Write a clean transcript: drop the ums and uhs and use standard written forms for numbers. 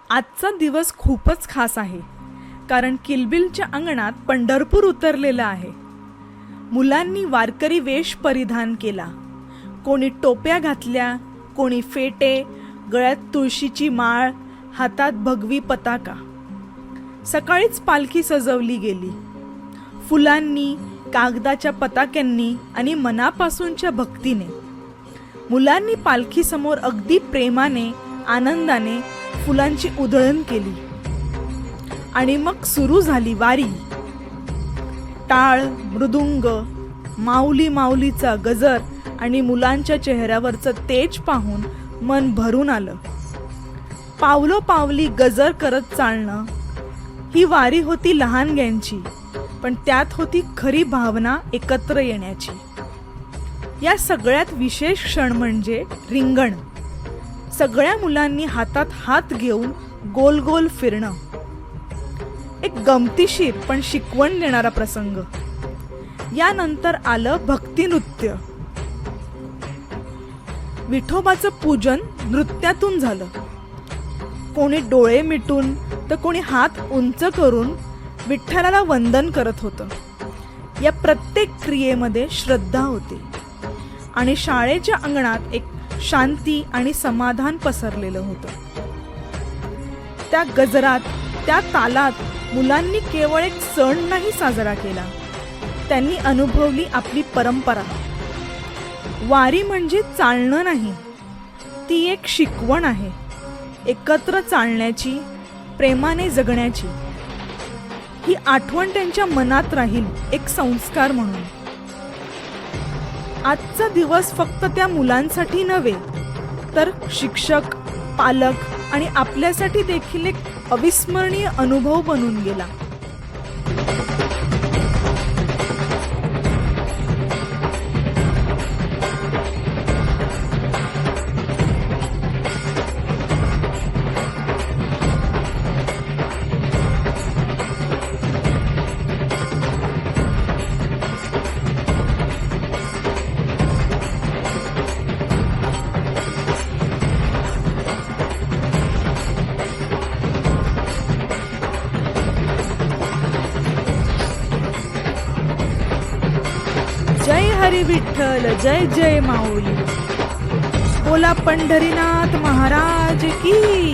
आजचा दिवस खूपच खास आहे, कारण किलबिलच्या अंगणात पंढरपूर उतरलेलं आहे. मुलांनी वारकरी वेश परिधान केला. कोणी टोप्या घातल्या, कोणी फेटे, गळ्यात तुळशीची माळ, हातात भगवी पताका. सकाळीच पालखी सजवली गेली. फुलांनी, कागदाच्या पताक्यांनी आणि मनापासूनच्या भक्तीने. मुलांनी पालखीसमोर अगदी प्रेमाने, आनंदाने फुलांची उधळण केली. आणि मग सुरू झाली वारी. टाळ, मृदुंग, माऊली माऊलीचा गजर आणि मुलांच्या चेहऱ्यावरचं तेज पाहून मन भरून आलं. पावलोपावली गजर करत चालणं ही वारी होती लहानग्यांची, पण त्यात होती खरी भावना एकत्र येण्याची. या सगळ्यात विशेष क्षण म्हणजे रिंगण. सगळ्या मुलांनी हातात हात घेऊन गोल गोल फिरणं. एक गमतीशीर पण शिकवण देणारा प्रसंग. यानंतर आलं भक्ती नृत्य. विठोबाचं पूजन नृत्यातून झालं. कोणी डोळे मिटून तर कोणी हात उंच करून विठ्ठलाला वंदन करत होतं. या प्रत्येक क्रियेमध्ये श्रद्धा होती आणि शाळेच्या अंगणात एक शांती आणि समाधान पसरलेलं होतं. त्या गजरात, त्या तालात मुलांनी केवळ एक सण नाही साजरा केला, त्यांनी अनुभवली आपली परंपरा. वारी म्हणजे चालणं नाही, ती एक शिकवण आहे. एकत्र चालण्याची, प्रेमाने जगण्याची. ही आठवण त्यांच्या मनात राहील, एक संस्कार म्हणून. आजचा दिवस फक्त त्या मुलांसाठी नव्हे, तर शिक्षक, पालक आणि आपल्यासाठी देखील एक अविस्मरणीय अनुभव बनून गेला. जय हरी विठ्ठल, जय जय माऊली. बोला पंढरीनाथ महाराज की.